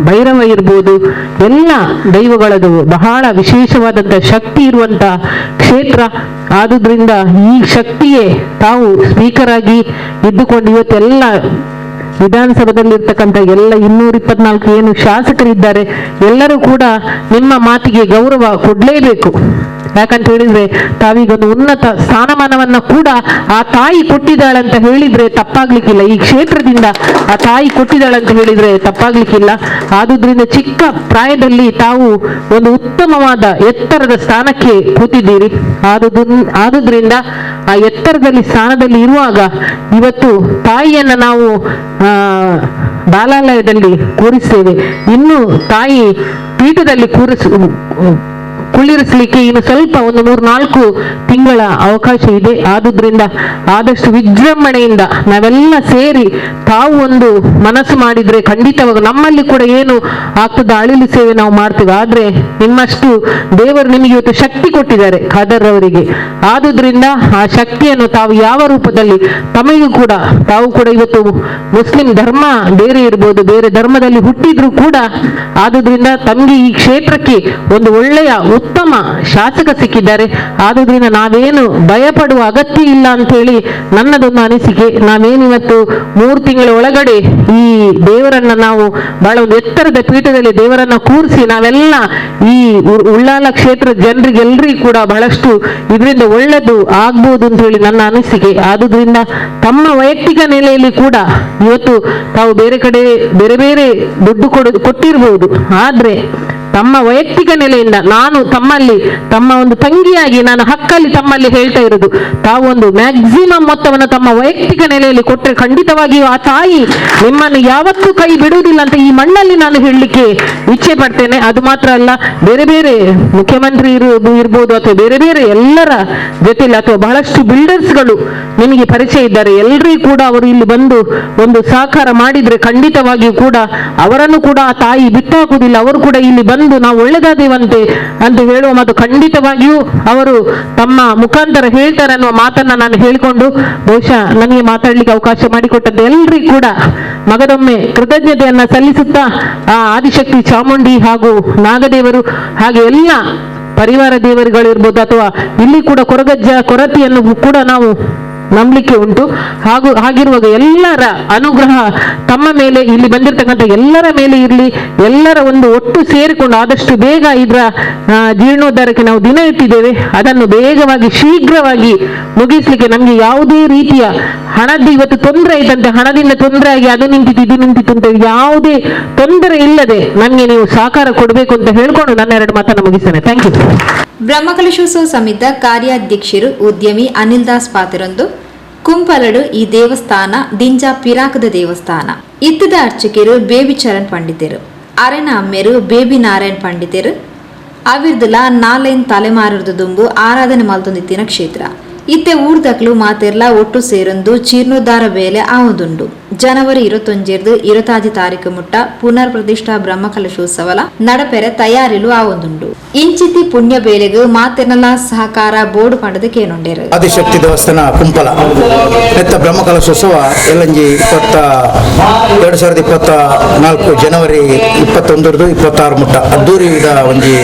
ಭೈರವ ಇರ್ಬೋದು, ಎಲ್ಲ ದೈವಗಳದು ಬಹಳ ವಿಶೇಷವಾದಂತ ಶಕ್ತಿ ಇರುವಂತ ಕ್ಷೇತ್ರ. ಆದುದರಿಂದ ಈ ಶಕ್ತಿಯೇ ತಾವು ಸ್ಪೀಕರ್ ಆಗಿ ಇದ್ದುಕೊಂಡು ಇವತ್ತೆಲ್ಲ ವಿಧಾನಸಭೆಯಲ್ಲಿರ್ತಕ್ಕಂಥ ಎಲ್ಲ 224 ಏನು ಶಾಸಕರಿದ್ದಾರೆ, ಎಲ್ಲರೂ ಕೂಡ ನಿಮ್ಮ ಮಾತಿಗೆ ಗೌರವ ಕೊಡ್ಲೇಬೇಕು. ಯಾಕಂತ ಹೇಳಿದ್ರೆ ತಾವೀಗ ಒಂದು ಉನ್ನತ ಸ್ಥಾನಮಾನವನ್ನ ಕೂಡ ಆ ತಾಯಿ ಕೊಟ್ಟಿದ್ದಾಳಂತ ಹೇಳಿದ್ರೆ ತಪ್ಪಾಗ್ಲಿಕ್ಕಿಲ್ಲ. ಈ ಕ್ಷೇತ್ರದಿಂದ ಆ ತಾಯಿ ಕೊಟ್ಟಿದ್ದಾಳಂತ ಹೇಳಿದ್ರೆ ತಪ್ಪಾಗ್ಲಿಕ್ಕಿಲ್ಲ. ಆದುದರಿಂದ ಚಿಕ್ಕ ಪ್ರಾಯದಲ್ಲಿ ತಾವು ಒಂದು ಉತ್ತಮವಾದ ಎತ್ತರದ ಸ್ಥಾನಕ್ಕೆ ಕೂತಿದ್ದೀರಿ. ಆದುದರಿಂದ ಆ ಎತ್ತರದಲ್ಲಿ ಸ್ಥಾನದಲ್ಲಿ ಇರುವಾಗ ಇವತ್ತು ತಾಯಿಯನ್ನ ನಾವು ಬಾಲಾಲಯದಲ್ಲಿ ಕೂರಿಸ್ತೇವೆ. ಇನ್ನು ತಾಯಿ ಪೀಠದಲ್ಲಿ ಕುಳ್ಳಿರಿಸಲಿಕ್ಕೆ ಇನ್ನು ಸ್ವಲ್ಪ ಒಂದು 3-4 ತಿಂಗಳ ಅವಕಾಶ ಇದೆ. ಆದುದರಿಂದ ಆದಷ್ಟು ವಿಜೃಂಭಣೆಯಿಂದ ನಾವೆಲ್ಲ ಸೇರಿ ತಾವು ಒಂದು ಮನಸ್ಸು ಮಾಡಿದ್ರೆ ಖಂಡಿತವಾಗ ನಮ್ಮಲ್ಲಿ ಕೂಡ ಏನು ಆಗ್ತದ ಅಳಿಲು ಸೇವೆ ನಾವು ಮಾಡ್ತೇವೆ. ಆದ್ರೆ ನಿಮ್ಮಷ್ಟು ದೇವರು ನಿಮಗೆ ಇವತ್ತು ಶಕ್ತಿ ಕೊಟ್ಟಿದ್ದಾರೆ ಖಾದರ್ ಅವರಿಗೆ. ಆದುದರಿಂದ ಆ ಶಕ್ತಿಯನ್ನು ತಾವು ಯಾವ ರೂಪದಲ್ಲಿ ತಮಗೂ ಕೂಡ ತಾವು ಕೂಡ ಇವತ್ತು ಮುಸ್ಲಿಂ ಧರ್ಮ ಬೇರೆ ಇರ್ಬೋದು, ಬೇರೆ ಧರ್ಮದಲ್ಲಿ ಹುಟ್ಟಿದ್ರು ಕೂಡ ಆದುದರಿಂದ ತಮಗೆ ಈ ಕ್ಷೇತ್ರಕ್ಕೆ ಒಂದು ಒಳ್ಳೆಯ ಉತ್ತಮ ಶಾಸಕ ಸಿಕ್ಕಿದ್ದಾರೆ. ಆದುದರಿಂದ ನಾವೇನು ಭಯಪಡುವ ಅಗತ್ಯ ಇಲ್ಲ ಅಂತ ಹೇಳಿ ನನ್ನದೊಂದು ಅನಿಸಿಕೆ. ನಾವೇನಿವತ್ತು 3 ತಿಂಗಳ ಒಳಗಡೆ ಈ ದೇವರನ್ನ ನಾವು ಬಹಳ ಒಂದು ಎತ್ತರದ ಪೀಠದಲ್ಲಿ ದೇವರನ್ನ ಕೂರಿಸಿ ನಾವೆಲ್ಲ ಈ ಉಳ್ಳಾಲ ಕ್ಷೇತ್ರ ಜನರಿಗೆಲ್ಲರಿಗೂ ಕೂಡ ಬಹಳಷ್ಟು ಇದರಿಂದ ಒಳ್ಳೆದು ಆಗ್ಬೋದು ಅಂತ ಹೇಳಿ ನನ್ನ ಅನಿಸಿಕೆ. ಆದುದರಿಂದ ತಮ್ಮ ವೈಯಕ್ತಿಕ ನೆಲೆಯಲ್ಲಿ ಕೂಡ ಇವತ್ತು ತಾವು ಬೇರೆ ಕಡೆ ಬೇರೆ ಬೇರೆ ದುಡ್ಡು ಕೊಟ್ಟಿರಬಹುದು, ಆದ್ರೆ ತಮ್ಮ ವೈಯಕ್ತಿಕ ನೆಲೆಯಿಂದ ನಾನು ತಮ್ಮಲ್ಲಿ ತಮ್ಮ ಒಂದು ತಂಗಿಯಾಗಿ ನಾನು ಹಕ್ಕಲ್ಲಿ ತಮ್ಮಲ್ಲಿ ಹೇಳ್ತಾ ಇರೋದು, ತಾವು ಒಂದು ಮ್ಯಾಕ್ಸಿಮಮ್ ಮೊತ್ತವನ್ನು ತಮ್ಮ ವೈಯಕ್ತಿಕ ನೆಲೆಯಲ್ಲಿ ಕೊಟ್ಟರೆ ಖಂಡಿತವಾಗಿಯೂ ಆ ತಾಯಿ ನಿಮ್ಮನ್ನು ಯಾವತ್ತೂ ಕೈ ಬಿಡುವುದಿಲ್ಲ ಅಂತ ಈ ಮಣ್ಣಲ್ಲಿ ನಾನು ಹೇಳಲಿಕ್ಕೆ ಇಚ್ಛೆ ಪಡ್ತೇನೆ. ಅದು ಮಾತ್ರ ಅಲ್ಲ, ಬೇರೆ ಬೇರೆ ಮುಖ್ಯಮಂತ್ರಿ ಇರ್ಬೋದು ಅಥವಾ ಬೇರೆ ಬೇರೆ ಎಲ್ಲರ ಜೊತೆಲಿ ಅಥವಾ ಬಹಳಷ್ಟು ಬಿಲ್ಡರ್ಸ್ಗಳು ನಿಮಗೆ ಪರಿಚಯ ಇದ್ದಾರೆ. ಎಲ್ಲರಿಗೂ ಕೂಡ ಅವರು ಇಲ್ಲಿ ಬಂದು ಒಂದು ಸಹಕಾರ ಮಾಡಿದ್ರೆ ಖಂಡಿತವಾಗಿಯೂ ಕೂಡ ಅವರನ್ನು ಕೂಡ ಆ ತಾಯಿ ಬಿಟ್ಟಾಕುವುದಿಲ್ಲ. ಅವರು ಕೂಡ ಇಲ್ಲಿ ಬಂದು ನಾವು ಒಳ್ಳೆದಾದೇವಂತೆ ಅಂತ ಹೇಳುವ ಮಾತು ಖಂಡಿತವಾಗಿಯೂ ಅವರು ತಮ್ಮ ಮುಖಾಂತರ ಹೇಳ್ತಾರೆ ಅನ್ನುವ ಮಾತನ್ನ ನಾನು ಹೇಳಿಕೊಂಡು ಬಹುಶಃ ನನಗೆ ಮಾತಾಡ್ಲಿಕ್ಕೆ ಅವಕಾಶ ಮಾಡಿಕೊಟ್ಟದ್ದು ಎಲ್ಲರಿಗೂ ಕೂಡ ಮಗದೊಮ್ಮೆ ಕೃತಜ್ಞತೆಯನ್ನ ಸಲ್ಲಿಸುತ್ತಾ ಆ ಆದಿಶಕ್ತಿ ಚಾಮುಂಡಿ ಹಾಗೂ ನಾಗದೇವರು ಹಾಗೆ ಎಲ್ಲ ಪರಿವಾರ ದೇವರುಗಳಿರ್ಬೋದು ಅಥವಾ ಇಲ್ಲಿ ಕೂಡ ಕೊರಗಜ್ಜ ಕೊರತಿಯನ್ನು ಕೂಡ ನಾವು ನಂಬಲಿಕ್ಕೆ ಉಂಟು. ಹಾಗಿರುವಾಗ ಎಲ್ಲರ ಅನುಗ್ರಹ ತಮ್ಮ ಮೇಲೆ ಇಲ್ಲಿ ಬಂದಿರತಕ್ಕಂಥ ಎಲ್ಲರ ಮೇಲೆ ಇರಲಿ. ಎಲ್ಲರ ಒಂದು ಒಟ್ಟು ಸೇರಿಕೊಂಡು ಆದಷ್ಟು ಬೇಗ ಇದರ ಜೀರ್ಣೋದ್ಧಾರಕ್ಕೆ ನಾವು ದಿನ ಇಟ್ಟಿದ್ದೇವೆ. ಅದನ್ನು ಬೇಗವಾಗಿ ಶೀಘ್ರವಾಗಿ ಮುಗಿಸ್ಲಿಕ್ಕೆ ನಮಗೆ ಯಾವುದೇ ರೀತಿಯ ಹಣದ ಇವತ್ತು ತೊಂದರೆ ಆಯ್ತಂತೆ, ಹಣದಿಂದ ತೊಂದರೆ ಆಗಿ ಅದು ನಿಂತಿತ್ತು ಇದು ನಿಂತಿತ್ತು ಅಂತ ಯಾವುದೇ ತೊಂದರೆ ಇಲ್ಲದೆ ನಮಗೆ ನೀವು ಸಹಕಾರ ಕೊಡಬೇಕು ಅಂತ ಹೇಳ್ಕೊಂಡು ನನ್ನ 2 ಮಾತನ್ನು ಮುಗಿಸ್ತೇನೆ. Thank you. ಬ್ರಹ್ಮಕಲಶೋತ್ಸವ ಸಮಿತಿಯ ಕಾರ್ಯಾಧ್ಯಕ್ಷರು ಉದ್ಯಮಿ ಅನಿಲ್ ದಾಸ್ ಪಾತಿರೊಂದು ಕುಂಪಲಡು ಈ ದೇವಸ್ಥಾನ ದಿಂಜ ಪಿರಾಕದ ದೇವಸ್ಥಾನ ಇತ್ತದ ಅರ್ಚಕರು ಬೇಬಿ ಚರಣ್ ಪಂಡಿತರು ಅರೆನ ಅಮ್ಮೆರು ಬೇಬಿ ನಾರಾಯಣ್ ಪಂಡಿತರು ಅವಿರ್ದುಲ 4 ತಲೆಮಾರದ ದುಂಬು ಆರಾಧನೆ ಮಲ್ತೊಂದಿತ್ತಿನ ಕ್ಷೇತ್ರ ಇತ್ತೆ ಊರ್ದಕ್ಲು ಮಾತೆರ್ಲ ಒಟ್ಟು ಸೇರೊಂದು ಜೀರ್ಣೋದ್ಧಾರ ಬೇಲೆ ಆವುದುಂಡು. ಜನವರಿ 21-26 ತಾರೀಕು ಮುಟ್ಟ ಪುನರ್ ಪ್ರತಿಷ್ಠಾ ಬ್ರಹ್ಮಕಲಶೋತ್ಸವಲ ನಡಪೆರೆ ತಯಾರಿಲು ಆವೊಂದುಂಡು. ಇಂಚಿತಿ ಪುಣ್ಯ ಬೇಲೆಗು ಮಾತೆರ್ನಲ ಸಹಕಾರ ಬೋರ್ಡು ಪಂಡದ ಕೇನುಂಡೇರು. ಆದಿಶಕ್ತಿ ದೇವಸ್ಥಾನ ಕುಂಪಲ ನೆತ್ತ ಬ್ರಹ್ಮಕಲಶೋತ್ಸವ ಎಲ್ಲಂಜಿ 2024 ಜನವರಿ 21-26 ಮುಟ್ಟ ಅದ್ದೂರಿದ ಒಂಜಿ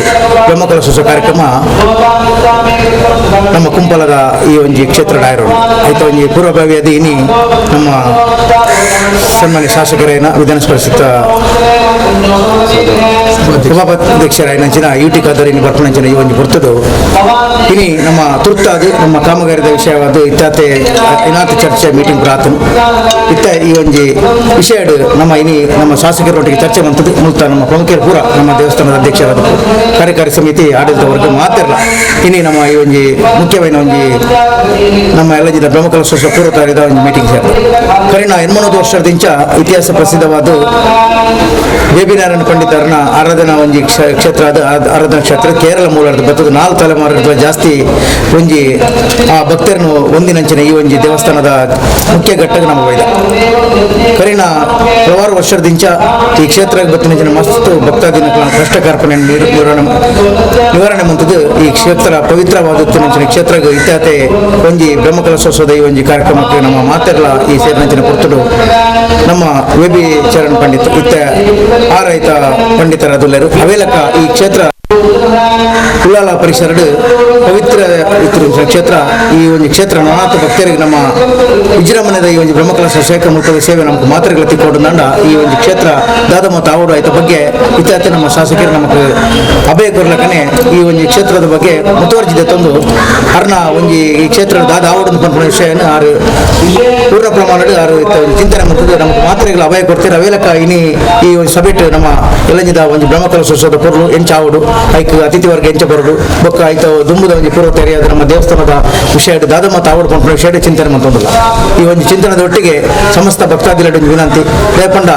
ಬ್ರಹ್ಮಕಲಶೋತ್ಸವ ಕಾರ್ಯಕ್ರಮ ನಮ್ಮ ಕುಂಪಲದ ಈ ಒಂಜಿ ಕ್ಷೇತ್ರದ ಆಯ್ರೋಣ ಆಯ್ತು. ಒಂಜಿ ಪೂರ್ವಭಾವಿಯಾದ ಇನಿ ನಮ್ಮ ಸನ್ಮಾನ್ಯ ಶಾಸಕರೇನ ವಿಧಾನಸಭಾ ಸಭಾಧ್ಯಕ್ಷರಾಯನಂಚಿನ ಯುಟಿ ಖಾದರ್ ಬರ್ಪಣಂಚಿನ ಈ ಒಂದು ಬರ್ತದು ಇನಿ ನಮ್ಮ ತುರ್ತಾದು ನಮ್ಮ ಕಾಮಗಾರಿದ ವಿಷಯವಾದ ಇತ್ತಾತೆ ಇನಾತ್ ಚರ್ಚೆ ಮೀಟಿಂಗ್ ಪ್ರಾತನು ಇತ್ತ ಈ ಒಂಜಿ ವಿಷಯ ನಮ್ಮ ಇನಿ ನಮ್ಮ ಶಾಸಕರೊಟ್ಟಿಗೆ ಚರ್ಚೆ ಬಂತದ್ದು ಮುಲ್ತ ನಮ್ಮ ಪ್ರಮುಖರು ಪೂರ ನಮ್ಮ ದೇವಸ್ಥಾನದ ಅಧ್ಯಕ್ಷರಾದ ಕಾರ್ಯಕಾರಿ ಸಮಿತಿ ಆಡಳಿತ ವರ್ಗ ಮಾತಿರಲ್ಲ ಇನಿ ನಮ್ಮ ಈ ಒಂಜಿ ಮುಖ್ಯವಾದ ಒಂಜಿ ನಮ್ಮ ಎಲ್ಲ ಜಿಲ್ಲೆ ಬ್ರಹ್ಮಕಲಶೋತ್ಸವ ಪೂರ್ವತಾರಿದ ಒಂದು ಮೀಟಿಂಗ್ ಸೇರಿದೆ. ಕರಿನ 80 ವರ್ಷದಿಂದ ಇತಿಹಾಸ ಪ್ರಸಿದ್ಧವಾದ ಬೇಬಿ ನಾರಾಯಣ ಪಂಡಿತರನ್ನ ಆರಾಧನಾ ಒಂಜಿ ಕ್ಷೇತ್ರ ಆರಾಧನಾ ಕ್ಷೇತ್ರ ಕೇರಳ ಮೂಲದ ಬತ್ತದ 4 ತಲೆಮಾರುಗಳ ಜಾಸ್ತಿ ಒಂಜಿ ಆ ಭಕ್ತರನ್ನು ಒಂದಿನಂಚಿನ ಈ ಒಂಜಿ ದೇವಸ್ಥಾನದ ಮುಖ್ಯ ಘಟ್ಟಕ್ಕೆ ನಮ್ಮ ಒಯ್ದ ಕರಿನ ಹಲವಾರು ವರ್ಷದಿಂದ ಈ ಕ್ಷೇತ್ರಕ್ಕೆ ಬತ್ತಿನ ಮಸ್ತ್ ಭಕ್ತಾದಿನ ಕಷ್ಟ ಕಾರ್ಪಣೆ ನಿವಾರಣೆ ಮುಂತದ್ದು ಈ ಕ್ಷೇತ್ರ ಪವಿತ್ರವಾದ ಕ್ಷೇತ್ರ ಇತ್ತಾತೆ ಒಂಜಿ ಬ್ರಹ್ಮಕಲಶೋತ್ಸವದ ಈ ಒಂಜಿ ಕಾರ್ಯಕ್ರಮಕ್ಕೆ ನಮ್ಮ ಮಾತೆರ್ಲ ಈ ಸೇರಿನಂಚಿನ ಪುರ್ತರು ನಮ್ಮ ಬೇಬಿ ಚರಣ್ ಪಂಡಿತ್ ಇತ್ತ ಆರೈತ ಪಂಡಿತರಾದುಲ್ಲರು ಅವೇಲಕ ಈ ಕ್ಷೇತ್ರ ಉಳ್ಳಾಲ ಪರಿಸರ ಪವಿತ್ರ ಕ್ಷೇತ್ರ ಈ ಒಂದು ಕ್ಷೇತ್ರ ನಾನಾಥ ಭಕ್ತರಿಗೆ ನಮ್ಮ ವಿಜೃಂಭಣೆದ ಈ ಒಂದು ಬ್ರಹ್ಮಕಲಶ ಶೇಖ ಮುಖದ ಸೇವೆ ನಮಗೆ ಮಾತ್ರೆಗಳ ತಿಕ್ಕೊಡುಂಡ ಈ ಒಂದು ಕ್ಷೇತ್ರ ದಾದಮ ತಾವಡು ಆಯ್ತ ಬಗ್ಗೆ ಇತ್ಯಾದಿ ನಮ್ಮ ಶಾಸಕರು ನಮಗೆ ಅಭಯ ಕೊರ್ಲಕನೆ ಈ ಒಂದು ಕ್ಷೇತ್ರದ ಬಗ್ಗೆ ಮುತುವರ್ಜಿದೆ ತಂದು ಅರ್ನ ಒಂದು ಈ ಕ್ಷೇತ್ರದ ದಾದ ಆವಡು ಪಂಪನ ವಿಷಯನ ಆರು ಪೂರ್ಣ ಪ್ರಮಾಣದ ಆರು ಚಿಂತನೆ ಮಾಡ್ತದೆ ನಮಗೆ ಮಾತ್ರೆಗಳ ಅಭಯ ಕೊಡ್ತಾರೆ ಅವೇಲಕ ಇನಿ ಈ ಒಂದು ಸಭೆಟ್ ನಮ್ಮ ಎಲ್ಲಂಜಿದ ಒಂದು ಬ್ರಹ್ಮಕಲಶೋತ್ಸವದ ಪೊರ್ಲು ಎಂಚಾವಡು ಐಕ್ ಅತಿಥಿ ವರ್ಗ ಎಂಚ ಬರೋದು ಬೊಕ್ಕ ಆಯ್ತು ದುಂಬುದ ಒಂದು ಪೂರ್ವ ತೆರೆಯಾದ ನಮ್ಮ ದೇವಸ್ಥಾನದ ವಿಷಯ ದಾದಮ ತಾವಡು ಪಂಪನ ವಿಷಯ ಚಿಂತನೆ ಮಾಡ್ತೋದಿಲ್ಲ ಈ ಒಂದು ಚಿಂತನದ ಒಟ್ಟಿಗೆ ಸಮಸ್ತ ಭಕ್ತಾದಿಗಳ ವಿನಂತಿ ರೇಪಂಡ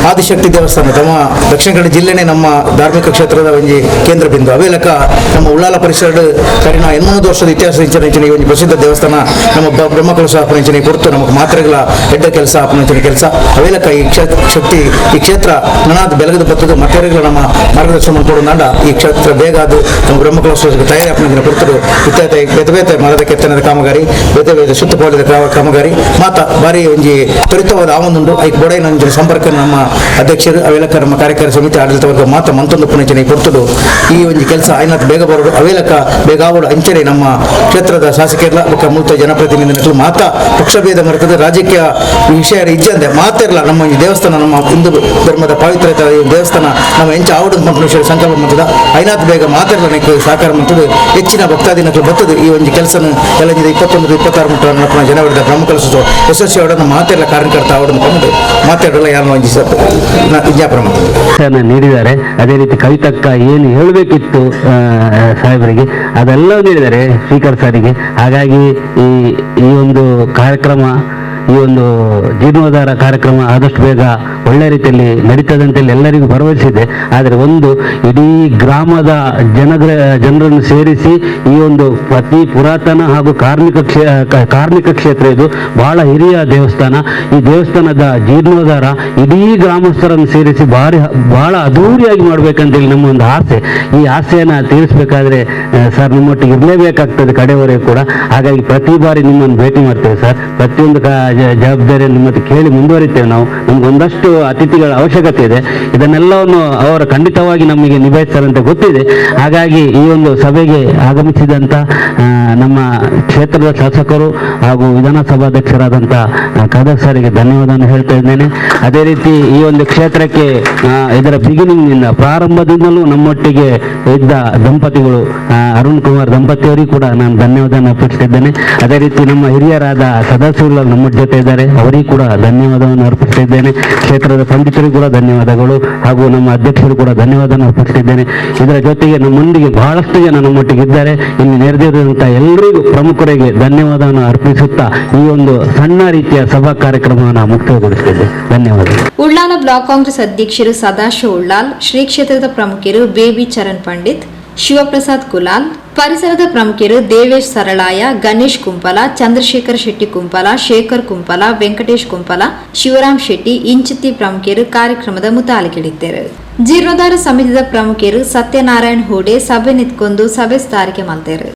ಆದಿಶಕ್ತಿ ದೇವಸ್ಥಾನ ನಮ್ಮ ದಕ್ಷಿಣ ಕನ್ನಡ ಜಿಲ್ಲೆನೇ ನಮ್ಮ ಧಾರ್ಮಿಕ ಕ್ಷೇತ್ರದ ಒಂಜಿ ಕೇಂದ್ರ ಬಿಂದು ಅವೇ ಲೆಕ್ಕ ನಮ್ಮ ಉಳ್ಳಾಲ ಪರಿಸರ ಕರಿನ 800 ವರ್ಷದ ಇತಿಹಾಸ ಇಂಚಿನ ಈ ಒಂದು ಪ್ರಸಿದ್ಧ ದೇವಸ್ಥಾನ ನಮ್ಮ ಬ್ರಹ್ಮಕಲಶ ಆಪಣೆ ಕೊಡ್ತು ನಮಗೆ ಮಾತ್ರೆಗಳ ಹೆಡ್ಡ ಕೆಲಸ ಆಪಣೆ ಕೆಲಸ ಅವೇ ಲೆಕ್ಕ ಈ ಶಕ್ತಿ ಈ ಕ್ಷೇತ್ರ ನನಾದ ಬೆಳಗದ ಬರ್ತದೆ ಮತ್ತೇರೆಗಳ ನಮ್ಮ ಮಾರ್ಗದರ್ಶನ ಕೊಡೋದಾಂಡ ಈ ಕ್ಷೇತ್ರ ಬೇಗ ಅದು ನಮ್ಮ ಬ್ರಹ್ಮಕಲಶ ತಯಾರಿ ಆಪಣೆ ಕೊಡ್ತರು ಇತ್ಯಾದಿ ಬೇತೆ ಬೇತೆ ಮರದ ಕೆತ್ತನದ ಕಾಮಗಾರಿ ಬೇತೆ ಬೇತೆ ಸುತ್ತಪಾಲಿದ ಕಾಮಗಾರಿ ಮಾತ ಬಾರಿ ಒಂಜಿ ತ್ವರಿತವಾದ ಆವೊಂದುಂಡು ಐಕ್ ಬೋಡೈನ ಒಂಜಿ ಸಂಪರ್ಕ ನಮ್ಮ ಅಧ್ಯಕ್ಷರು ಅವೇಲಕ ನಮ್ಮ ಕಾರ್ಯಕಾರಿ ಸಮಿತಿ ಆಡಳಿತ ವರ್ಗ ಮಾತ ಮಂತೊಂದು ಪುಣಚನೆ ಕೊಡ್ತುಡು ಈ ಒಂಜಿ ಕೆಲಸ ಐನಾತ್ ಬೇಗ ಬರೋಡು ಅವೇಲಕ ಬೇಗ ಆವಡು ಅಂಚನೆ ನಮ್ಮ ಕ್ಷೇತ್ರದ ಶಾಸಕರ ಮೂತ ಜನಪ್ರತಿನಿಧಿಗಳು ಮಾತ ಪಕ್ಷಭೇದ ಮರೆತದೆ ರಾಜಕೀಯ ವಿಷಯ ಇಜ್ಜಂದೆ ಮಾತಿರಲ್ಲ ನಮ್ಮ ಈ ದೇವಸ್ಥಾನ ನಮ್ಮ ಹಿಂದೂ ಧರ್ಮದ ಪವಿತ್ರತೆ ಈ ದೇವಸ್ಥಾನ ನಮ್ಮ ಹೆಂಚ ಆವಡು ಮನುಷ್ಯರ ಸಂಕಲ್ಪ ಮಾಡ್ತದ ಐನಾತ್ ಬೇಗ ಮಾತಿರಲ್ಲ ನೆಕ್ಕು ಸಹಕಾರ ಮಾಡ್ತದೆ ಹೆಚ್ಚಿನ ಭಕ್ತಾದಿನಗಳು ಬರ್ತದೆ ಈ ಒಂದು ಕೆಲಸನ ಎಲ್ಲ 21-26 ಮುಟ್ಟ ಜನವರಿದ ಬ್ರಹ್ಮಕಲಶ ಯಶಸ್ವಿ ಅವರನ್ನು ಮಾತೆಲ್ಲ ಕಾರ್ಯಕರ್ತ ಅವರನ್ನು ಕಂಡು ಮಾತಾಡಲ್ಲ ಯಾರು ಒಂದು ವಿಜ್ಞಾಪನೆ ಮಾಡ್ತಾರೆ ನೀಡಿದ್ದಾರೆ. ಅದೇ ರೀತಿ ಕವಿತಕ್ಕ ಏನು ಹೇಳಬೇಕಿತ್ತು ಸಾಹೇಬರಿಗೆ ಅದೆಲ್ಲ ನೀಡಿದ್ದಾರೆ ಸ್ಪೀಕರ್ ಸಾರಿಗೆ. ಹಾಗಾಗಿ ಈ ಒಂದು ಕಾರ್ಯಕ್ರಮ ಈ ಒಂದು ಜೀರ್ಣೋದ್ಧಾರ ಕಾರ್ಯಕ್ರಮ ಆದಷ್ಟು ಬೇಗ ಒಳ್ಳೆ ರೀತಿಯಲ್ಲಿ ನಡೀತದೆ ಅಂತೇಳಿ ಎಲ್ಲರಿಗೂ ಭರವಸೆ. ಆದರೆ ಒಂದು ಇಡೀ ಗ್ರಾಮದ ಜನರನ್ನು ಸೇರಿಸಿ ಈ ಒಂದು ಅತಿ ಪುರಾತನ ಹಾಗೂ ಕಾರ್ಮಿಕ ಕ್ಷೇತ್ರ ಇದು ಬಹಳ ಹಿರಿಯ ದೇವಸ್ಥಾನ. ಈ ದೇವಸ್ಥಾನದ ಜೀರ್ಣೋದ್ಧಾರ ಇಡೀ ಗ್ರಾಮಸ್ಥರನ್ನು ಸೇರಿಸಿ ಬಹಳ ಅದ್ಧೂರಿಯಾಗಿ ಮಾಡ್ಬೇಕಂತೇಳಿ ನಮ್ಮ ಒಂದು ಆಸೆ. ಈ ಆಸೆಯನ್ನು ತೀರಿಸಬೇಕಾದ್ರೆ ಸರ್ ನಿಮ್ಮೊಟ್ಟಿಗೆ ಇರಲೇಬೇಕಾಗ್ತದೆ ಕಡೆವರೆಗೂ ಕೂಡ. ಹಾಗಾಗಿ ಪ್ರತಿ ಬಾರಿ ನಿಮ್ಮನ್ನು ಭೇಟಿ ಮಾಡ್ತೇವೆ ಸರ್. ಪ್ರತಿಯೊಂದು ಜವಾಬ್ದಾರಿಯನ್ನು ನಿಮ್ಮನ್ನು ಕೇಳಿ ಮುಂದುವರಿತೇವೆ. ನಮ್ಗೆ ಒಂದಷ್ಟು ಅತಿಥಿಗಳ ಅವಶ್ಯಕತೆ ಇದೆ. ಇದನ್ನೆಲ್ಲವನ್ನು ಅವರು ಖಂಡಿತವಾಗಿ ನಮಗೆ ನಿಭಾಯಿಸ್ತಾರಂತ ಗೊತ್ತಿದೆ. ಹಾಗಾಗಿ ಈ ಒಂದು ಸಭೆಗೆ ಆಗಮಿಸಿದಂಥ ನಮ್ಮ ಕ್ಷೇತ್ರದ ಶಾಸಕರು ಹಾಗೂ ವಿಧಾನಸಭಾಧ್ಯಕ್ಷರಾದಂಥ ಖಾದರ್ ಸರಿಗೆ ಧನ್ಯವಾದವನ್ನು ಹೇಳ್ತಾ ಇದ್ದೇನೆ. ಅದೇ ರೀತಿ ಈ ಒಂದು ಕ್ಷೇತ್ರಕ್ಕೆ ಇದರ ಬಿಗಿನಿಂಗ್ನಿಂದ ಪ್ರಾರಂಭದಿಂದಲೂ ನಮ್ಮೊಟ್ಟಿಗೆ ಇದ್ದ ದಂಪತಿಗಳು ಅರುಣ್ ಕುಮಾರ್ ದಂಪತಿಯವರಿಗೂ ಕೂಡ ನಾನು ಧನ್ಯವಾದವನ್ನು ಅರ್ಪಿಸ್ತಿದ್ದೇನೆ. ಅದೇ ರೀತಿ ನಮ್ಮ ಹಿರಿಯರಾದ ಸದಾಶಿವಲಾಲ್ ನಮ್ಮ ಜೊತೆ ಇದ್ದಾರೆ, ಅವರಿಗೂ ಕೂಡ ಧನ್ಯವಾದವನ್ನು ಅರ್ಪಿಸ್ತಿದ್ದೇನೆ. ಕ್ಷೇತ್ರದ ಪಂಡಿತರಿಗೂ ಕೂಡ ಧನ್ಯವಾದಗಳು ಹಾಗೂ ನಮ್ಮ ಅಧ್ಯಕ್ಷರು ಕೂಡ ಧನ್ಯವಾದವನ್ನು ಅರ್ಪಿಸ್ತಿದ್ದೇನೆ. ಇದರ ಜೊತೆಗೆ ನಮ್ಮೊಂದಿಗೆ ಬಹಳಷ್ಟು ಜನ ನಮ್ಮೊಟ್ಟಿಗೆ ಇದ್ದಾರೆ. ಇಲ್ಲಿ ನೆರೆದಿರುವಂಥ ಎಲ್ಲರಿಗೂ ಪ್ರಮುಖರಿಗೆ ಧನ್ಯವಾದವನ್ನು ಅರ್ಪಿಸುತ್ತಾ ಈ ಒಂದು ಸಣ್ಣ ರೀತಿಯ ಸಭಾ ಕಾರ್ಯಕ್ರಮವನ್ನು ಮುಕ್ತಾಯಗೊಳಿಸುತ್ತಿದ್ದೆ. ಧನ್ಯವಾದಗಳು. ಉಳ್ಳಾಲ ಬ್ಲಾಕ್ ಕಾಂಗ್ರೆಸ್ ಅಧ್ಯಕ್ಷರು ಸದಾಶಿವ ಉಳ್ಳಾಲ್, ಶ್ರೀ ಕ್ಷೇತ್ರದ ಪ್ರಮುಖರು ಬೇಬಿ ಚರಣ್ ಪಂಡಿತ್, ಶಿವಪ್ರಸಾದ್ ಕುಲಾಲ್, ಪರಿಸರದ ಪ್ರಮುಖರು ದೇವೇಶ್ ಸರಳಾಯ, ಗಣೇಶ್ ಕುಂಪಲ, ಚಂದ್ರಶೇಖರ್ ಶೆಟ್ಟಿ ಕುಂಪಲ, ಶೇಖರ್ ಕುಂಪಲ, ವೆಂಕಟೇಶ್ ಕುಂಪಲ, ಶಿವರಾಮ್ ಶೆಟ್ಟಿ ಇಂಚಿತಿ ಪ್ರಮುಖರು ಕಾರ್ಯಕ್ರಮದ ಮುತಾಲಿಕೆಳಿದ್ದರು. ಜೀರ್ಣೋದ್ಧಾರ ಸಮಿತಿಯ ಪ್ರಮುಖರು ಸತ್ಯನಾರಾಯಣ್ ಹೂಡೆ ಸಭೆ ನಿಂತ್ಕೊಂಡು ಸಭೆ ಸ್ಥಾರಿಕೆ ಮಾಡ್ತಾರೆ.